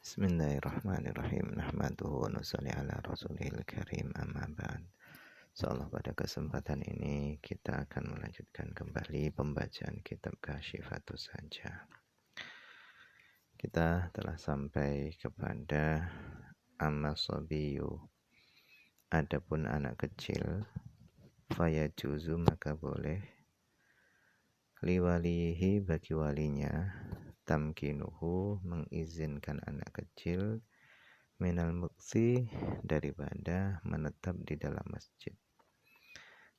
Bismillahirrahmanirrahim. Nahmaduhu wa nusalli ala rasulihil karim, amma ba'd. Insyaallah pada kesempatan ini kita akan melanjutkan kembali pembacaan kitab Kasyifatus Hajah. Kita telah sampai kepada amma sabiyu. Adapun anak kecil, fayajuzu maka boleh liwalihi bagi walinya tamkinuhu mengizinkan anak kecil minal muksi daripada menetap di dalam masjid.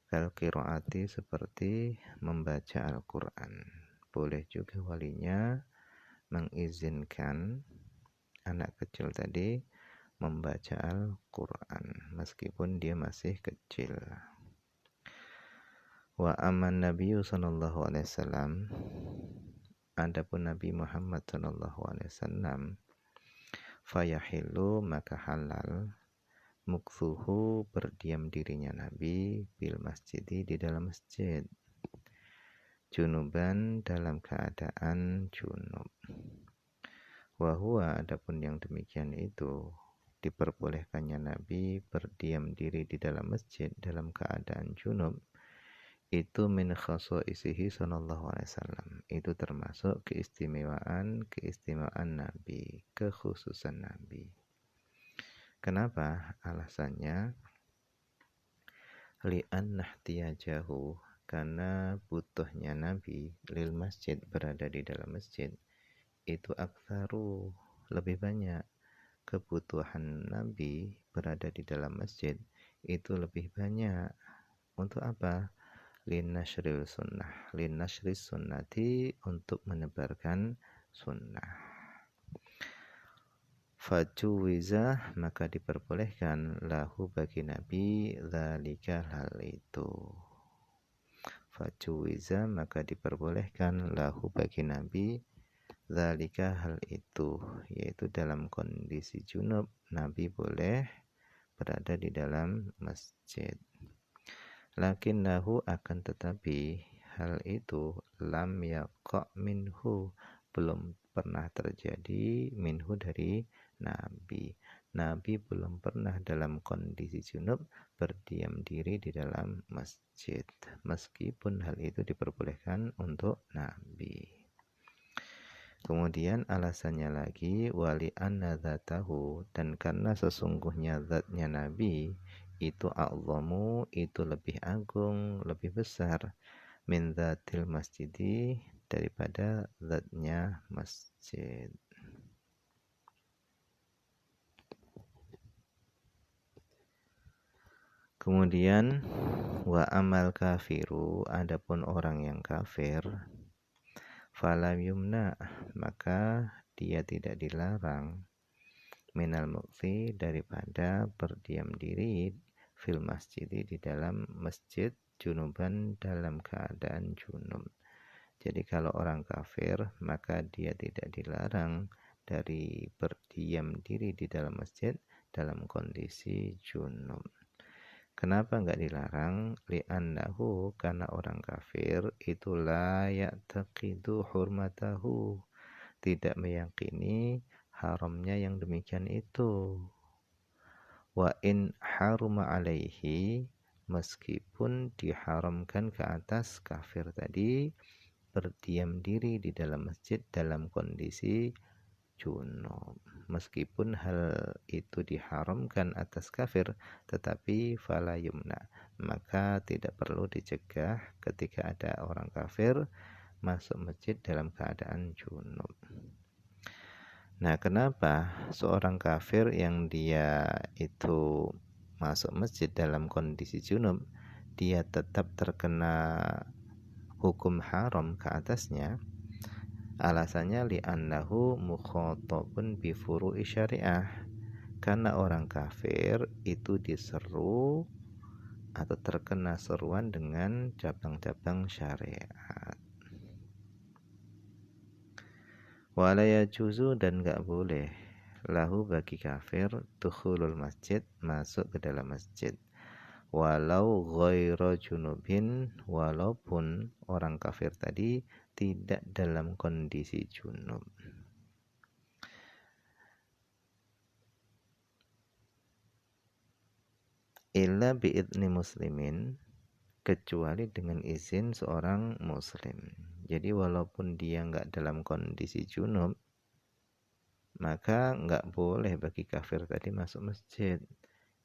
Kal qiraati seperti membaca Al-Quran. Boleh juga walinya mengizinkan anak kecil tadi membaca Al-Quran meskipun dia masih kecil. Wa aman Nabi sallallahu alaihi wasallam, adapun Nabi Muhammad sallallahu alaihi wasallam, fayahilu maka halal muksuhu berdiam dirinya Nabi bil masjidi di dalam masjid, junuban dalam keadaan junub. Wa huwa adapun yang demikian itu diperbolehkannya Nabi berdiam diri di dalam masjid dalam keadaan junub, itu min khasaisihi sallallahu alaihi wasallam, itu termasuk keistimewaan Nabi, kekhususan Nabi. Kenapa? Alasannya li'anna ihtiyajahu, karena butuhnya Nabi lil masjid, berada di dalam masjid, itu aktsaru, lebih banyak. Kebutuhan Nabi berada di dalam masjid itu lebih banyak. Untuk apa? Linashril sunnati, untuk menebarkan sunnah. Fajuwiza maka diperbolehkan lahu bagi Nabi dzalika hal itu. Fajuwiza maka diperbolehkan lahu bagi Nabi dzalika hal itu, yaitu dalam kondisi junub Nabi boleh berada di dalam masjid. Lakinnahu akan tetapi hal itu lam yaqa minhu, belum pernah terjadi minhu dari Nabi. Nabi belum pernah dalam kondisi junub berdiam diri di dalam masjid, meskipun hal itu diperbolehkan untuk Nabi. Kemudian alasannya lagi wali anna dzatahu, dan karena sesungguhnya zatnya Nabi itu a'zamu, itu lebih agung, lebih besar, min dzatil masjidi, daripada zatnya masjid. Kemudian wa amal kafiru, adapun orang yang kafir, falam yumna maka dia tidak dilarang minal mukti daripada berdiam diri fil masjid di dalam masjid, junuban dalam keadaan junub. Jadi kalau orang kafir maka dia tidak dilarang dari berdiam diri di dalam masjid dalam kondisi junub. Kenapa enggak dilarang? Li'annahu, karena orang kafir itu la ya'taqidu hurmatahu, tidak meyakini haramnya yang demikian itu. Wa in haruma alaihi, meskipun diharamkan ke atas kafir tadi berdiam diri di dalam masjid dalam kondisi junub. Meskipun hal itu diharamkan atas kafir, tetapi fala yumna, maka tidak perlu dicegah ketika ada orang kafir masuk masjid dalam keadaan junub. Nah, kenapa seorang kafir yang dia itu masuk masjid dalam kondisi junub, dia tetap terkena hukum haram ke atasnya? Alasannya li'annahu mukhatabun bi furu'i syariah, karena orang kafir itu diseru atau terkena seruan dengan cabang-cabang syariat. Wala yajuzu, dan enggak boleh lahu bagi kafir dukhulul masjid, masuk ke dalam masjid, walau ghairu junubin, walaupun orang kafir tadi tidak dalam kondisi junub. illa biidni muslimin, kecuali dengan izin seorang muslim. Jadi walaupun dia nggak dalam kondisi junub, maka nggak boleh bagi kafir tadi masuk masjid.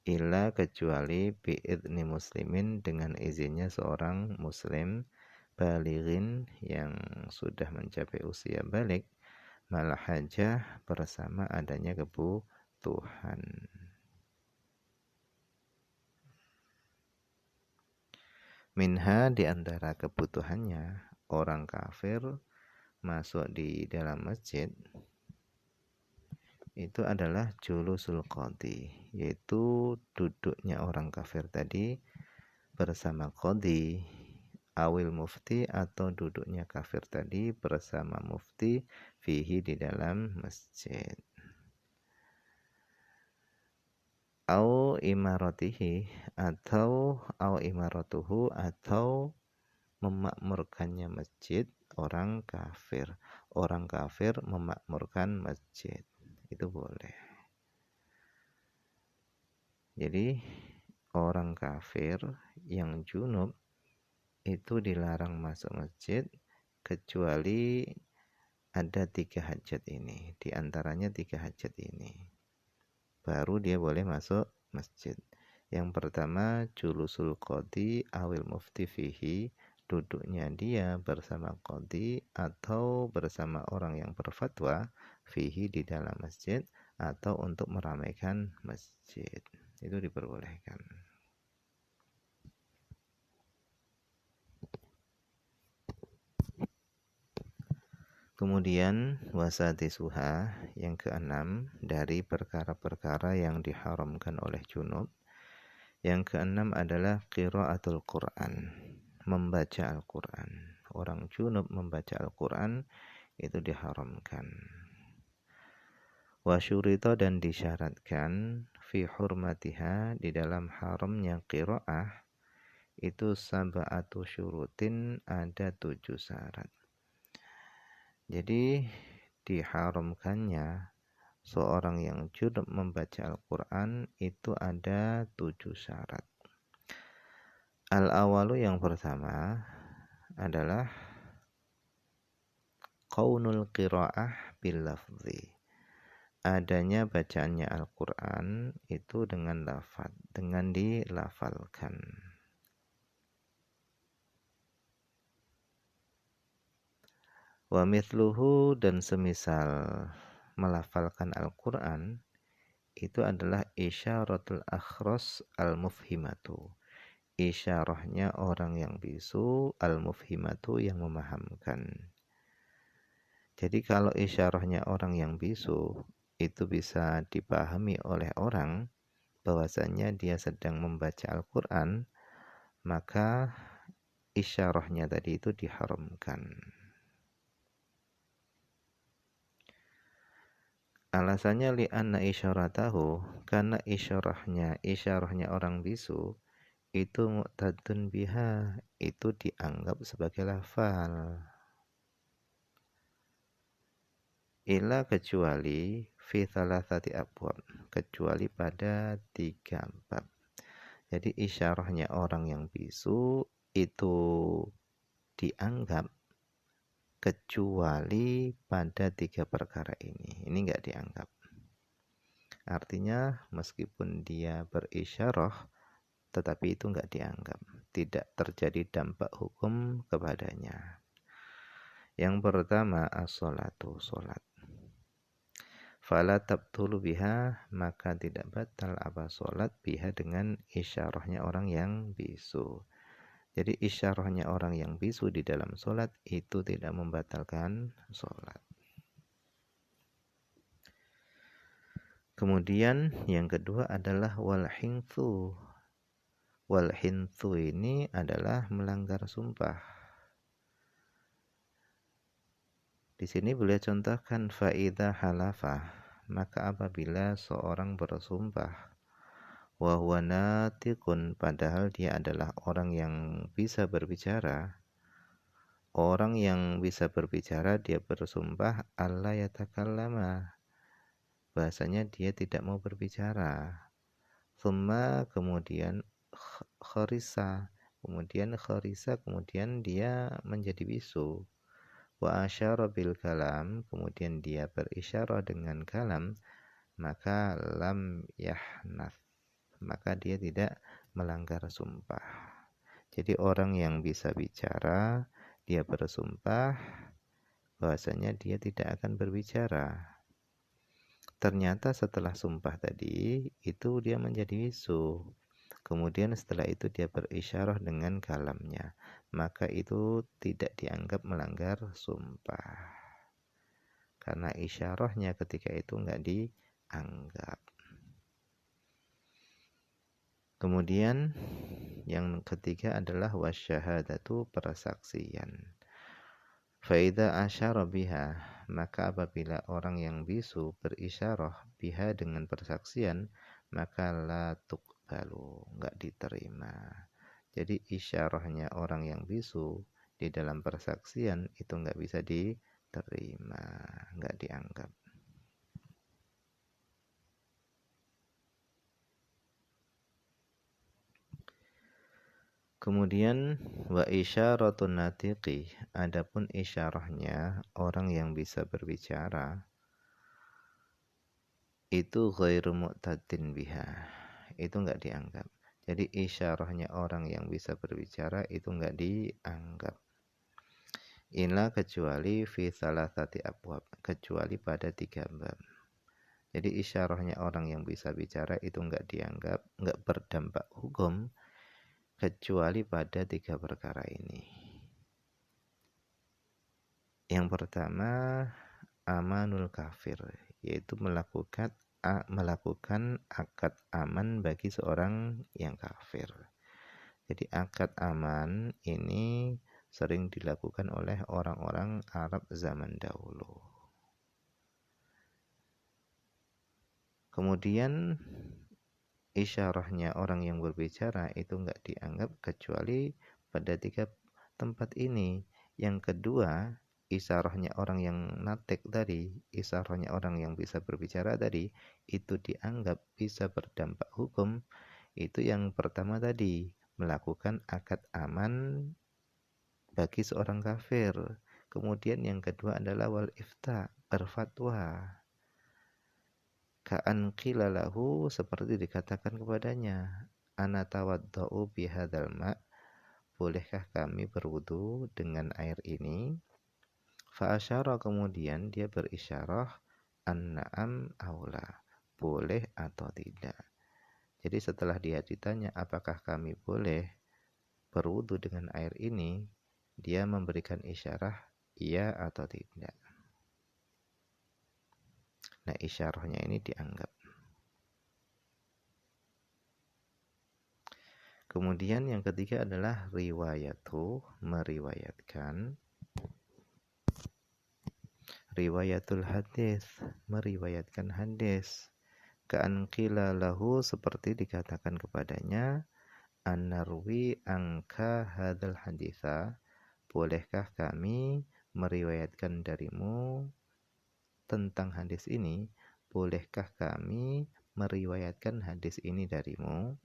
Illa kecuali biidni muslimin, dengan izinnya seorang muslim balighin yang sudah mencapai usia balik, malah hajah bersama adanya kebutuhan. Minha, di antara kebutuhannya orang kafir masuk di dalam masjid itu adalah julusul qadhi, yaitu duduknya orang kafir tadi bersama qadhi awil mufti, atau duduknya kafir tadi bersama mufti fihi, di dalam masjid. Au imaratihi, au imaratuhu, atau memakmurkannya masjid orang kafir. Orang kafir memakmurkan masjid, itu boleh. Jadi orang kafir yang junub itu dilarang masuk masjid kecuali ada 3 hajat ini. Di antaranya 3 hajat ini, baru dia boleh masuk masjid. Yang pertama, julusul qadhi awil mufti fihi, duduknya dia bersama qadhi atau bersama orang yang berfatwa fihi, di dalam masjid, atau untuk meramaikan masjid. Itu diperbolehkan. Kemudian wasadisuha, yang keenam dari perkara-perkara yang diharamkan oleh junub. Yang keenam adalah qiraatul Quran, membaca Al-Quran. Orang junub membaca Al-Quran itu diharamkan. Wasyurita, dan disyaratkan fi hurmatiha, di dalam haramnya qiraah itu sab'atu syurutin, ada 7 syarat. Jadi diharamkannya seorang yang junub membaca Al-Quran itu ada 7 syarat. Al-awalu, yang pertama adalah qaunul qiraah bil lafzi, adanya bacaannya Al-Quran itu dengan lafaz, dengan dilafalkan. Wa mithluhu, dan semisal melafalkan Al-Quran itu adalah isyaratul akhras al-mufhimatu, isyarahnya orang yang bisu, al-mufhimatu, yang memahamkan. Jadi kalau isyarahnya orang yang bisu itu bisa dipahami oleh orang bahwasanya dia sedang membaca Al-Quran, maka isyarahnya tadi itu diharamkan. Alasannya li'anna isyaratahu, karena isyarahnya orang bisu itu mu'tadun biha, itu dianggap sebagai lafal. Ila, kecuali fi thalathati abwab, kecuali pada 3 bab. Jadi isyarahnya orang yang bisu itu dianggap kecuali pada 3 perkara ini. Ini enggak dianggap. Artinya meskipun dia berisyarah, tetapi itu enggak dianggap. Tidak terjadi dampak hukum kepadanya. Yang pertama, as-sholatu, sholat. Fala tabtulu biha, maka tidak batal apa sholat biha, dengan isyarahnya orang yang bisu. Jadi isyarahnya orang yang bisu di dalam sholat itu tidak membatalkan sholat. Kemudian yang kedua adalah wal-hinthu. Wal-hinthu ini adalah melanggar sumpah. Di sini boleh contohkan fa'idha halafa, maka apabila seorang bersumpah wa huwa natiqun, padahal dia adalah orang yang bisa berbicara. Orang yang bisa berbicara, dia bersumpah alla yatakallama, bahasanya dia tidak mau berbicara. thumma kemudian kharisa, kemudian dia menjadi bisu. Wa asyara bil kalam, kemudian dia berisyarah dengan kalam, maka lam yahnath, maka dia tidak melanggar sumpah. Jadi orang yang bisa bicara, dia bersumpah bahwasanya dia tidak akan berbicara. Ternyata setelah sumpah tadi, itu dia menjadi bisu. Kemudian setelah itu dia berisyarah dengan kalamnya, maka itu tidak dianggap melanggar sumpah. Karena isyarahnya ketika itu enggak dianggap. Kemudian yang ketiga adalah wasyahadatu, persaksian. Faida asyara biha, maka apabila orang yang bisu berisyarah biha dengan persaksian, maka la tuqbalu, enggak diterima. Jadi isyarahnya orang yang bisu di dalam persaksian itu enggak bisa diterima, enggak dianggap. Kemudian wa isyaratun natiqi, adapun isyarahnya orang yang bisa berbicara itu ghairu mu'tadin biha, itu enggak dianggap. Jadi isyarahnya orang yang bisa berbicara itu enggak dianggap. Illa kecuali fi salasati abwab, kecuali pada 3 bab. Jadi isyarahnya orang yang bisa bicara itu enggak dianggap, enggak berdampak hukum kecuali pada 3 perkara ini. Yang pertama, amanul kafir, yaitu melakukan akad aman bagi seorang yang kafir. Jadi akad aman ini sering dilakukan oleh orang-orang Arab zaman dahulu. Kemudian isyarahnya orang yang berbicara itu enggak dianggap kecuali pada 3 tempat ini. Yang kedua, isyarahnya orang yang natik tadi, isyarahnya orang yang bisa berbicara tadi, itu dianggap bisa berdampak hukum. Itu yang pertama tadi, melakukan akad aman bagi seorang kafir. Kemudian yang kedua adalah wal ifta, berfatwa. Ka'an qila lahu, seperti dikatakan kepadanya, ana tawadda'u bihadzal ma', bolehkah kami berwudu dengan air ini? Fa asyara, kemudian dia berisyarah an-na'am aula, boleh atau tidak. Jadi setelah dia ditanya apakah kami boleh berwudu dengan air ini, dia memberikan isyarah iya atau tidak. Nah, isyarahnya ini dianggap. Kemudian yang ketiga adalah riwayatu, meriwayatkan. Riwayatul hadis, meriwayatkan hadis. Ka'an qila lahu, seperti dikatakan kepadanya, an-narwi angka hadzal haditha, bolehkah kami meriwayatkan darimu tentang hadis ini? Bolehkah kami meriwayatkan hadis ini darimu?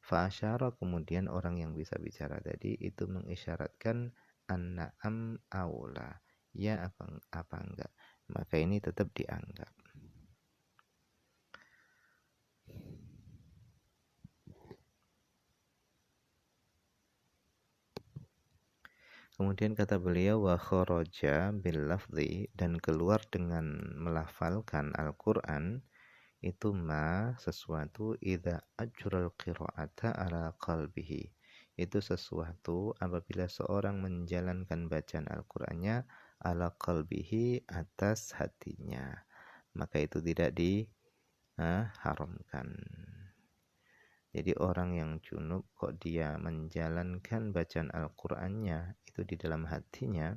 Fa asyara, kemudian orang yang bisa bicara tadi itu mengisyaratkan an-na'am aula, ya apa enggak, maka ini tetap dianggap. Kemudian kata beliau wa kharaja bil lafzi, dan keluar dengan melafalkan Al-Qur'an itu ma, sesuatu idza ajral qira'ata ala qalbihi, itu sesuatu apabila seorang menjalankan bacaan Al-Qur'annya ala qalbihi, atas hatinya, maka itu tidak diharamkan. Jadi orang yang junub kok dia menjalankan bacaan Al-Qur'annya itu di dalam hatinya,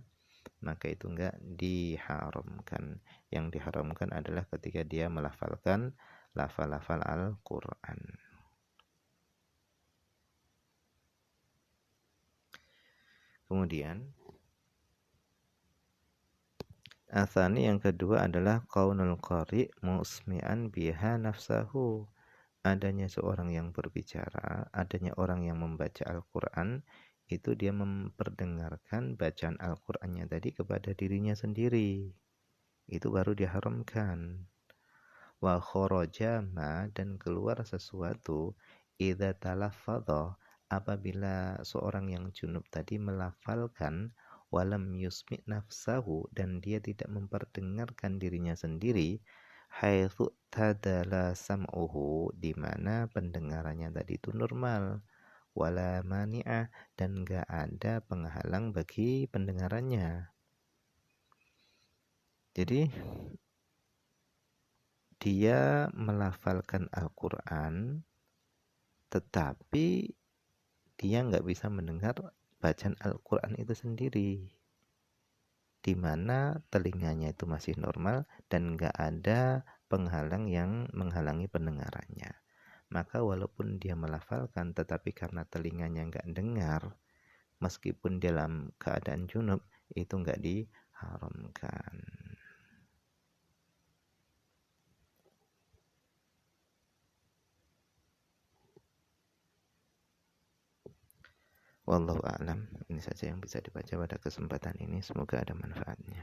maka itu enggak diharamkan. Yang diharamkan adalah ketika dia melafalkan lafal-lafal Al-Qur'an. Kemudian atsani, yang kedua adalah qaulul qari musmi'an biha nafsahu, adanya seorang yang berbicara, adanya orang yang membaca Al-Quran, itu dia memperdengarkan bacaan Al-Qurannya tadi kepada dirinya sendiri. Itu baru diharamkan. Wa kharaja ma, dan keluar sesuatu idza talaffadha, apabila seorang yang junub tadi melafalkan walam yusmi nafsahu, dan dia tidak memperdengarkan dirinya sendiri, haitsu tadala sam'uhu, di mana pendengarannya tadi itu normal, wala mani'ah, dan enggak ada penghalang bagi pendengarannya. Jadi dia melafalkan Al-Quran, tetapi dia nggak bisa mendengar bacaan Al-Quran itu sendiri, di mana telinganya itu masih normal dan nggak ada penghalang yang menghalangi pendengarannya. Maka walaupun dia melafalkan, tetapi karena telinganya nggak dengar, meskipun dalam keadaan junub, itu nggak diharamkan. Wallahu a'lam. Ini saja yang bisa dibaca pada kesempatan ini. Semoga ada manfaatnya.